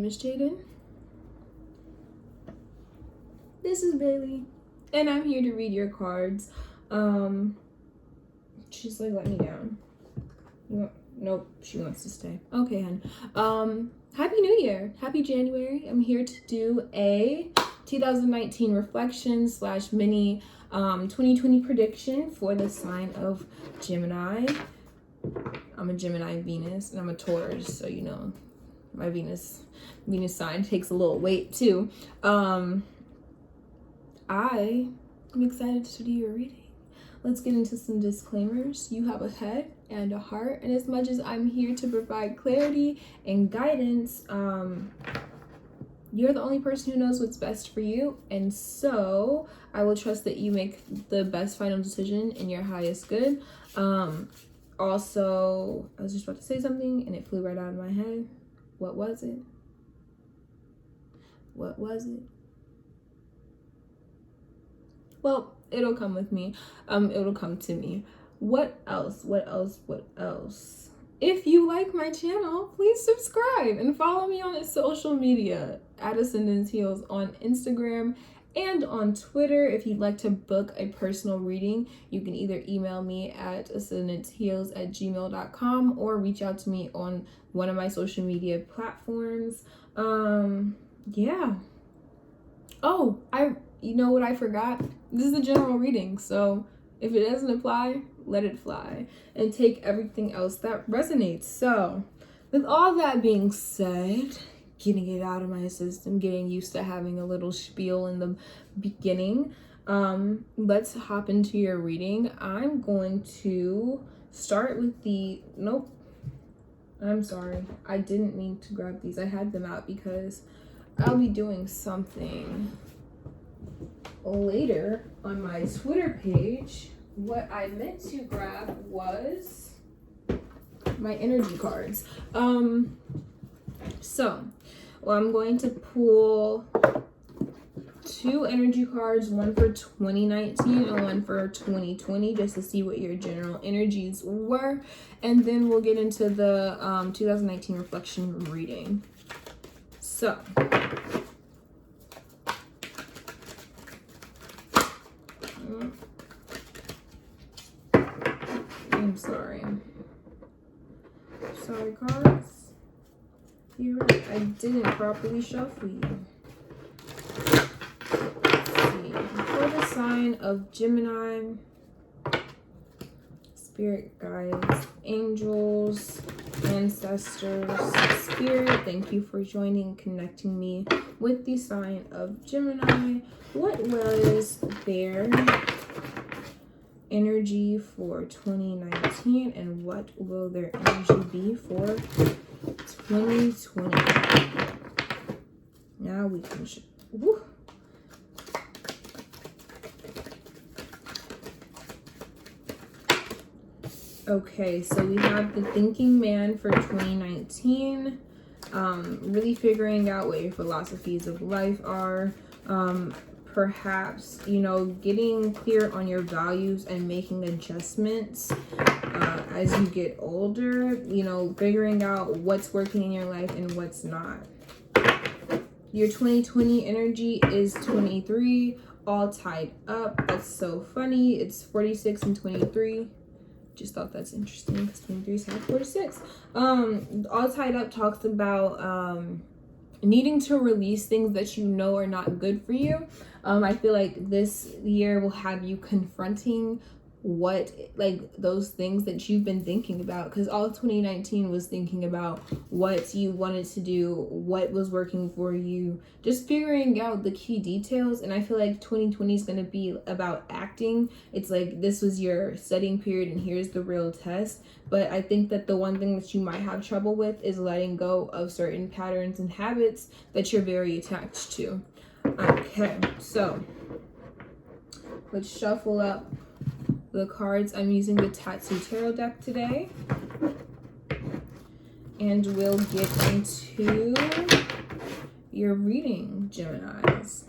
is Jaden. This is Bailey. And I'm here to read your cards. She's like, let me down. Nope, she wants to stay. Okay, hun. Happy New Year. Happy January. I'm here to do a 2019 reflection / mini 2020 prediction for the sign of Gemini. I'm a Gemini Venus and I'm a Taurus, so you know my Venus sign takes a little weight too. I am excited to do your reading. Let's get into some disclaimers. You have a head and a heart, and as much as I'm here to provide clarity and guidance, you're the only person who knows what's best for you, and so I will trust that you make the best final decision in your highest good. Also, I was just about to say something and it flew right out of my head. What was it? Well, it'll come with me. It'll come to me. What else? If you like my channel, please subscribe and follow me on social media at Ascendance Heals on Instagram and on Twitter. If you'd like to book a personal reading, you can either email me at ascendanceheals@gmail.com or reach out to me on one of my social media platforms. Yeah. Oh, you know what I forgot? This is a general reading, so if it doesn't apply, let it fly and take everything else that resonates. So with all that being said, getting it out of my system, getting used to having a little spiel in the beginning, let's hop into your reading. I'm going to start with I'm sorry, I didn't mean to grab these. I had them out because I'll be doing something later on my Twitter page. What I meant to grab was my energy cards. I'm going to pull 2 energy cards, one for 2019 and one for 2020, just to see what your general energies were, and then we'll get into the 2019 reflection reading. So I'm sorry cards. You're right, I didn't properly shuffle you. Let's see. For the sign of Gemini, spirit guides, angels, ancestors, spirit, thank you for joining, connecting me with the sign of Gemini. What was their energy for 2019 and what will their energy be for 2020? Now we can Okay, so we have the thinking man for 2019, really figuring out what your philosophies of life are, perhaps, getting clear on your values and making adjustments as you get older, figuring out what's working in your life and what's not. Your 2020 energy is 23, all tied up. That's so funny. It's 46 and 23. Just thought that's interesting because 23 is half 46. All tied up talks about needing to release things that you know are not good for you. I feel like this year will have you confronting those things that you've been thinking about, because all of 2019 was thinking about what you wanted to do, what was working for you, just figuring out the key details. And I feel like 2020 is going to be about acting. It's like this was your studying period and here's the real test. But I think that the one thing that you might have trouble with is letting go of certain patterns and habits that you're very attached to. Okay, so let's shuffle up the cards. I'm using the Tattoo Tarot deck today, and we'll get into your reading, Geminis.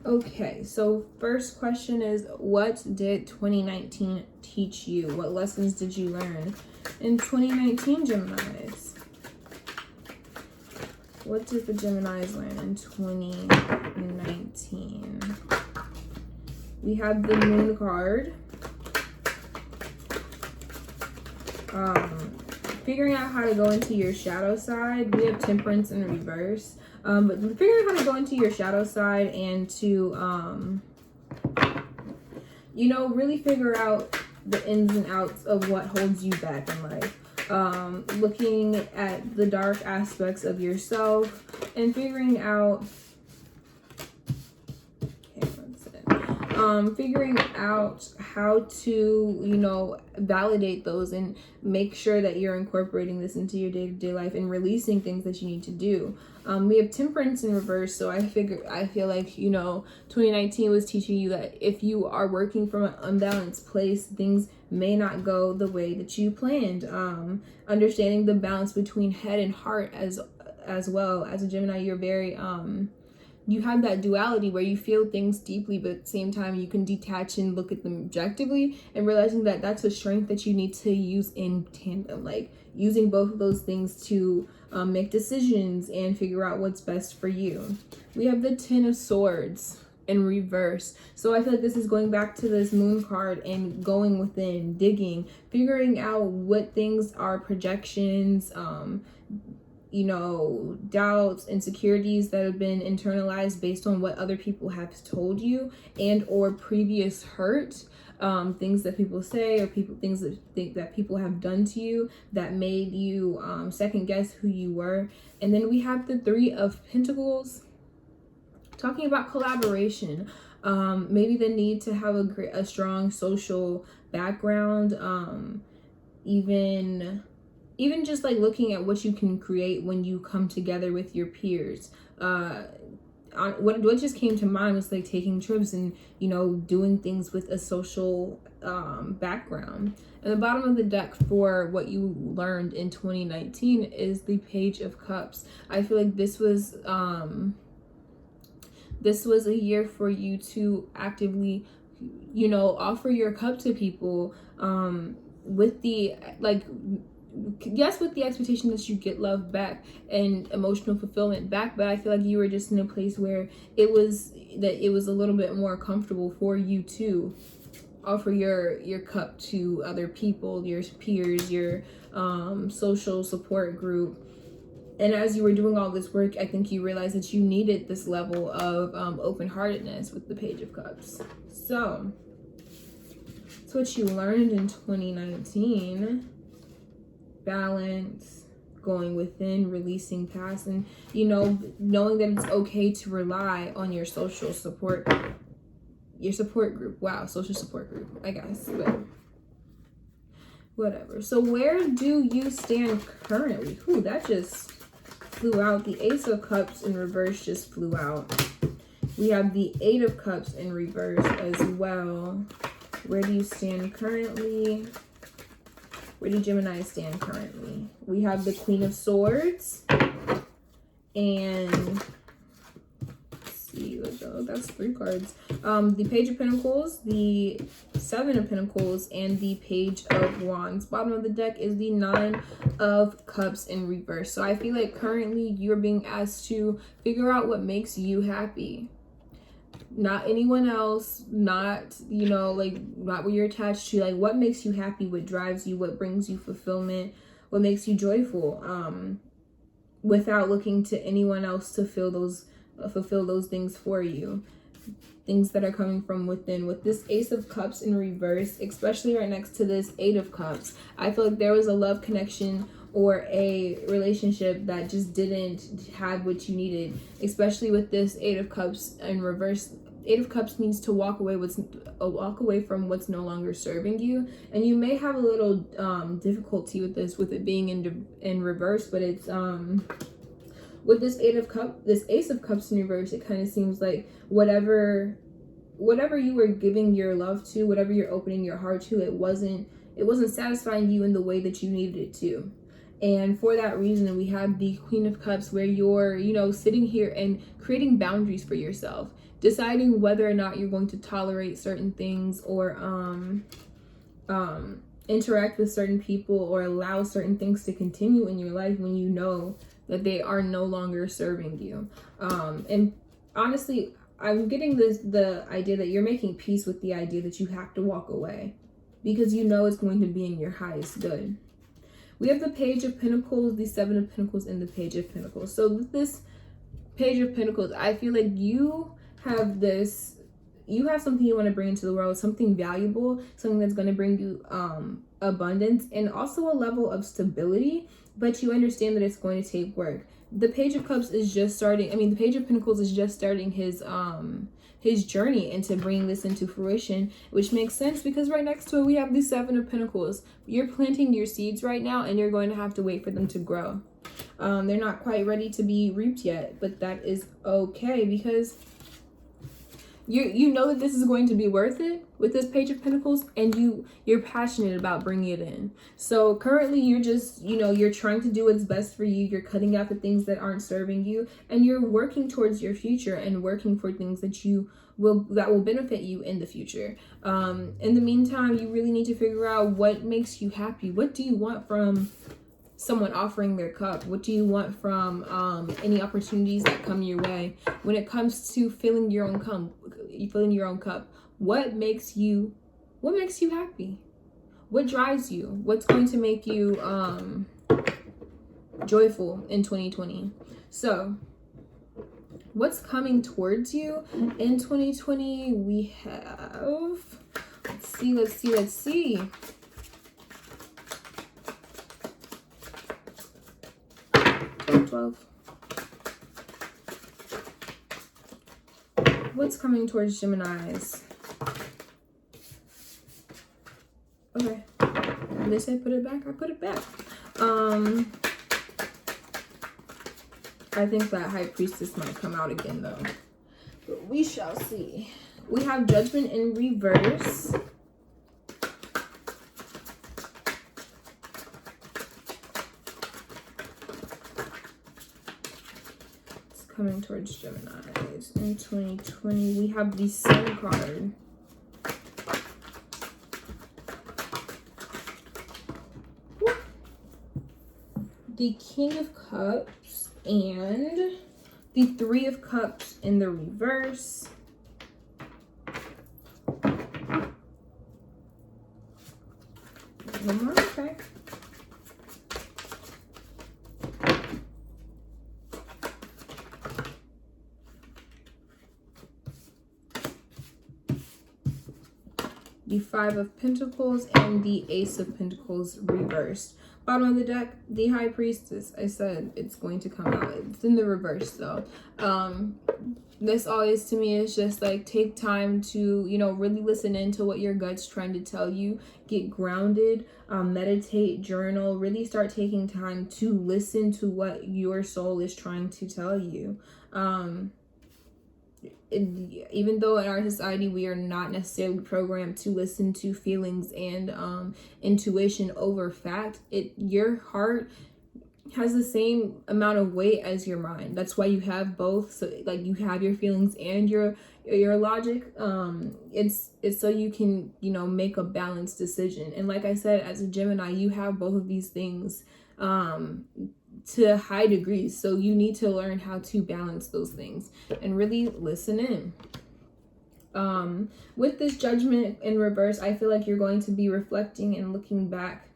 Okay, so first question is, what did 2019 teach you? What lessons did you learn in 2019, Geminis? What did the Geminis learn in 2019? We have the Moon card. Figuring out how to go into your shadow side. We have Temperance in reverse. But figuring out how to go into your shadow side and to, you know, really figure out the ins and outs of what holds you back in life. Looking at the dark aspects of yourself and figuring out, figuring out how to, you know, validate those and make sure that you're incorporating this into your day-to-day life and releasing things that you need to do. We have Temperance in reverse, so I feel like, you know, 2019 was teaching you that if you are working from an unbalanced place, things may not go the way that you planned. Understanding the balance between head and heart as well. As a Gemini, you're very you have that duality where you feel things deeply, but at the same time you can detach and look at them objectively, and realizing that that's a strength that you need to use in tandem, like using both of those things to make decisions and figure out what's best for you. We have the Ten of Swords in reverse. So I feel like this is going back to this Moon card and going within, digging, figuring out what things are projections, you know, doubts, insecurities that have been internalized based on what other people have told you and or previous hurt, things that people say or things that people have done to you that made you second guess who you were. And then we have the Three of Pentacles, talking about collaboration, maybe the need to have a strong social background, even just like looking at what you can create when you come together with your peers. What just came to mind was like taking trips and, you know, doing things with a social background. And the bottom of the deck for what you learned in 2019 is the Page of Cups. I feel like this was a year for you to actively, you know, offer your cup to people, with the with the expectation that you get love back and emotional fulfillment back. But I feel like you were just in a place where it was a little bit more comfortable for you to offer your cup to other people, your peers, your social support group. And as you were doing all this work, I think you realized that you needed this level of open-heartedness with the Page of Cups. So that's what you learned in 2019. Balance, going within, releasing past, and, you know, knowing that it's okay to rely on your social support, your support group. Wow, social support group, I guess, but whatever. So where do you stand currently? Ooh, that just flew out. The Ace of Cups in reverse just flew out. We have the Eight of Cups in reverse as well. Where do you stand currently? Where do Gemini stand currently? We have the Queen of Swords. And let's see, that's 3 cards. The Page of Pentacles, the Seven of Pentacles, and the Page of Wands. Bottom of the deck is the Nine of Cups in reverse. So I feel like currently you're being asked to figure out what makes you happy. Not anyone else, not, you know, like, not what you're attached to. Like, what makes you happy, what drives you, what brings you fulfillment, what makes you joyful, without looking to anyone else to fulfill those things for you. Things that are coming from within. With this Ace of Cups in reverse, especially right next to this Eight of Cups, I feel like there was a love connection or a relationship that just didn't have what you needed, especially with this Eight of Cups in reverse. Eight of Cups means to walk away from what's no longer serving you, and you may have a little difficulty with this, with it being in reverse. But it's with this Ace of Cups in reverse, it kind of seems like whatever you were giving your love to, whatever you're opening your heart to, it wasn't satisfying you in the way that you needed it to. And for that reason, we have the Queen of Cups, where you're, you know, sitting here and creating boundaries for yourself, deciding whether or not you're going to tolerate certain things, or interact with certain people, or allow certain things to continue in your life when you know that they are no longer serving you. And honestly, I'm getting the idea that you're making peace with the idea that you have to walk away, because you know it's going to be in your highest good. We have the Page of Pentacles, the Seven of Pentacles, and the Page of Pentacles. So with this Page of Pentacles, I feel like you have something you want to bring into the world, something valuable, something that's going to bring you abundance, and also a level of stability, but you understand that it's going to take work. The Page of Cups is just starting, the Page of Pentacles is just starting his journey into bringing this into fruition, which makes sense because right next to it we have the Seven of Pentacles. You're planting your seeds right now, and you're going to have to wait for them to grow. They're not quite ready to be reaped yet, but that is okay, because you know that this is going to be worth it with this Page of Pentacles, and you're passionate about bringing it in. So currently you're just, you're trying to do what's best for you. You're cutting out the things that aren't serving you, and you're working towards your future and working for things that will benefit you in the future. In the meantime, you really need to figure out what makes you happy. What do you want from someone offering their cup? What do you want from any opportunities that come your way? When it comes to filling your own cup, what makes you happy? What drives you? What's going to make you joyful in 2020? So what's coming towards you in 2020? We have, let's see. 12. What's coming towards Geminis? Okay. They said put it back. I put it back. I think that High Priestess might come out again though. But we shall see. We have Judgment in reverse. Coming towards Geminis in 2020, we have the Sun card. The King of Cups and the Three of Cups in the reverse. One more, okay. The Five of Pentacles and the Ace of Pentacles reversed. Bottom of the deck, the High Priestess. I said it's going to come out. It's in the reverse though. This always to me is just like, take time to, really listen into what your gut's trying to tell you. Get grounded, meditate, journal, really start taking time to listen to what your soul is trying to tell you. Even though in our society we are not necessarily programmed to listen to feelings and intuition over fact, your heart has the same amount of weight as your mind. That's why you have both. So like you have your feelings and your logic. It's so you can make a balanced decision. And like I said, as a Gemini, you have both of these things to high degrees, so you need to learn how to balance those things and really listen in. With this Judgment in reverse, I feel like you're going to be reflecting and looking back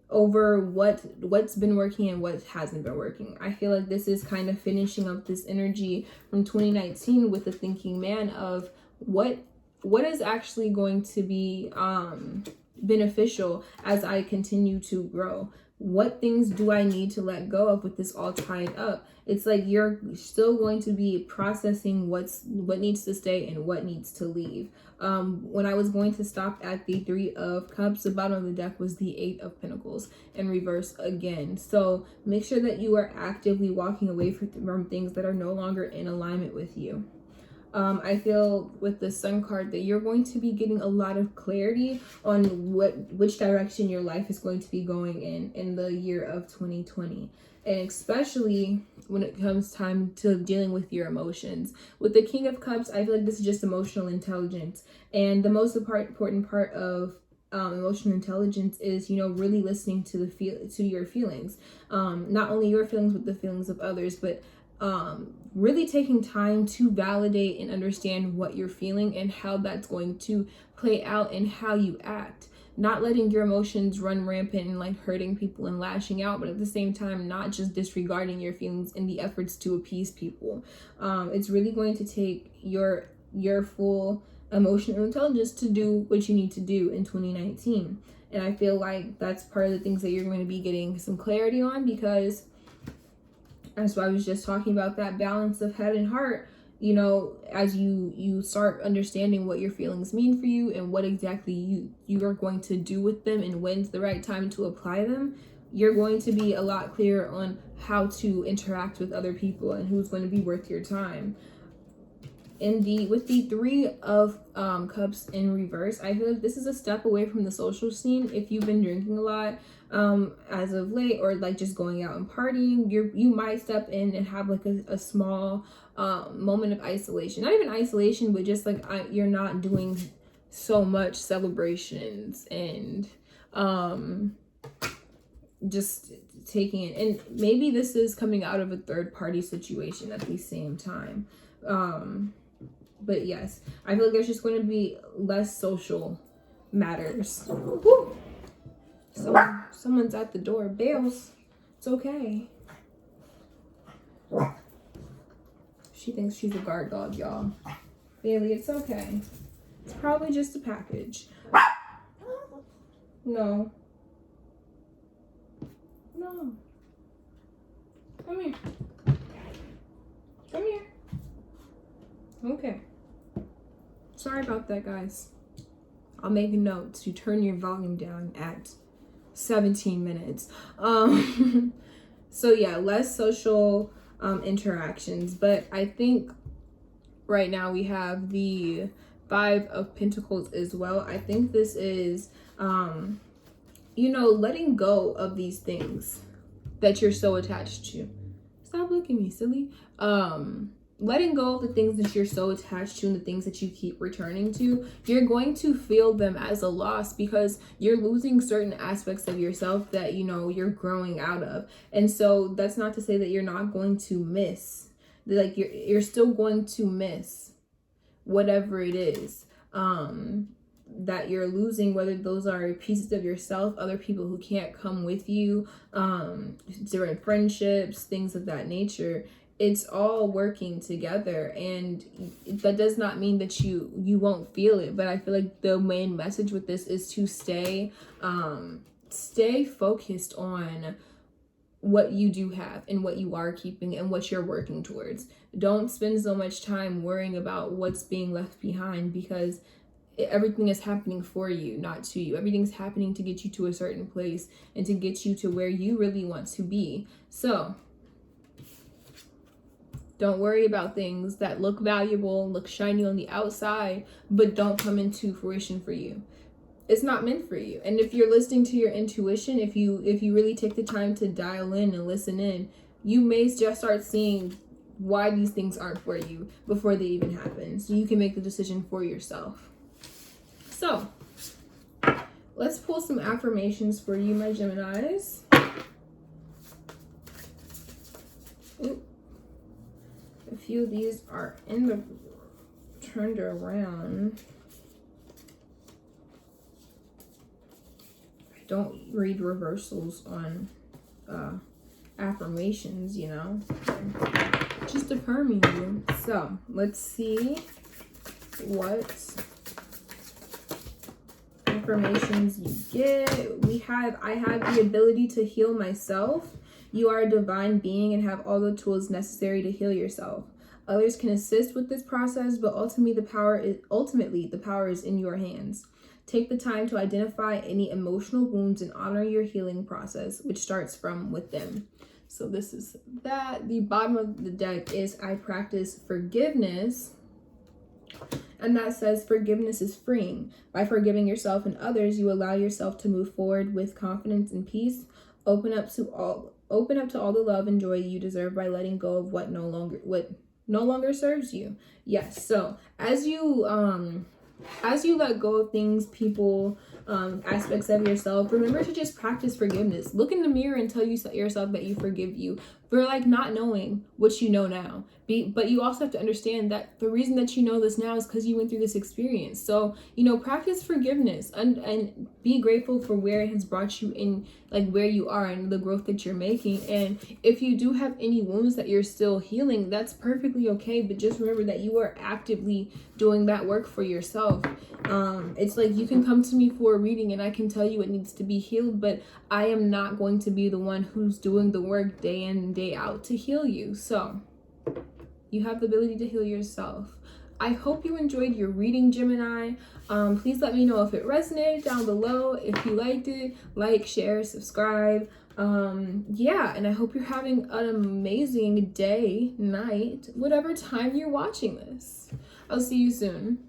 over what's been working and what hasn't been working. I feel like this is kind of finishing up this energy from 2019 with the thinking man of what is actually going to be beneficial as I continue to grow. What things do I need to let go of with this all tied up? It's like you're still going to be processing what needs to stay and what needs to leave. When I was going to stop at the Three of Cups, the bottom of the deck was the Eight of Pentacles in reverse again. So make sure that you are actively walking away from things that are no longer in alignment with you. I feel with the Sun card that you're going to be getting a lot of clarity on which direction your life is going to be going in the year of 2020. And especially when it comes time to dealing with your emotions. With the King of Cups, I feel like this is just emotional intelligence. And the most important part of emotional intelligence is, you know, really listening to to your feelings. Not only your feelings, but the feelings of others, but really taking time to validate and understand what you're feeling and how that's going to play out and how you act. Not letting your emotions run rampant and like hurting people and lashing out, but at the same time not just disregarding your feelings in the efforts to appease people. It's really going to take your full emotional intelligence to do what you need to do in 2019. And I feel like that's part of the things that you're going to be getting some clarity on, because that's why I was just talking about that balance of head and heart. You know, as you start understanding what your feelings mean for you and what exactly you are going to do with them and when's the right time to apply them, you're going to be a lot clearer on how to interact with other people and who's going to be worth your time. With the Three of Cups in reverse, I feel like this is a step away from the social scene. If you've been drinking a lot as of late, or like just going out and partying, you might step in and have like a small moment of isolation. Not even isolation, but just like you're not doing so much celebrations and just taking it. And maybe this is coming out of a third party situation at the same time. But yes, I feel like there's just going to be less social matters. Woo! Someone's at the door. Bales. It's okay. She thinks she's a guard dog, y'all. Bailey, it's okay. It's probably just a package. No. No. Come here. Come here. Okay. Sorry about that, guys. I'll make a note to turn your volume down at 17 minutes. So yeah, less social interactions. But I think right now we have the Five of Pentacles as well. I think this is, you know, letting go of these things that you're so attached to. Stop looking at me, silly. Letting go of the things that you're so attached to and the things that you keep returning to, you're going to feel them as a loss because you're losing certain aspects of yourself that, you know, you're growing out of. And so that's not to say that you're not going to miss, like you're still going to miss whatever it is that you're losing, whether those are pieces of yourself, other people who can't come with you, different friendships, things of that nature. It's all working together, and that does not mean that you won't feel it. But I feel like the main message with this is to stay focused on what you do have and what you are keeping and what you're working towards. Don't spend so much time worrying about what's being left behind, because everything is happening for you, not to you. Everything's happening to get you to a certain place and to get you to where you really want to be. So don't worry about things that look valuable, look shiny on the outside, but don't come into fruition for you. It's not meant for you. And if you're listening to your intuition, if you really take the time to dial in and listen in, you may just start seeing why these things aren't for you before they even happen. So you can make the decision for yourself. So let's pull some affirmations for you, my Geminis. Ooh. A few of these are turned around. I don't read reversals on affirmations, you know. Just affirming you. So let's see what affirmations you get. I have the ability to heal myself. You are a divine being and have all the tools necessary to heal yourself. Others can assist with this process, but ultimately the power is in your hands. Take the time to identify any emotional wounds and honor your healing process, which starts from within. So this is that. The bottom of the deck is I practice forgiveness. And that says forgiveness is freeing. By forgiving yourself and others, you allow yourself to move forward with confidence and peace. Open up to all the love and joy you deserve by letting go of what no longer serves you. Yes. So as you let go of things, people, aspects of yourself, remember to just practice forgiveness. Look in the mirror and tell yourself that you forgive you for like not knowing what you know now. But you also have to understand that the reason that you know this now is because you went through this experience. So, practice forgiveness and be grateful for where it has brought you in, like where you are and the growth that you're making. And if you do have any wounds that you're still healing, that's perfectly okay. But just remember that you are actively doing that work for yourself. It's like you can come to me for a reading and I can tell you it needs to be healed, but I am not going to be the one who's doing the work day in and day out to heal you. So you have the ability to heal yourself. I hope you enjoyed your reading, Gemini. Please let me know if it resonated down below. If you liked it, like, share, subscribe. Yeah, and I hope you're having an amazing day, night, whatever time you're watching this. I'll see you soon.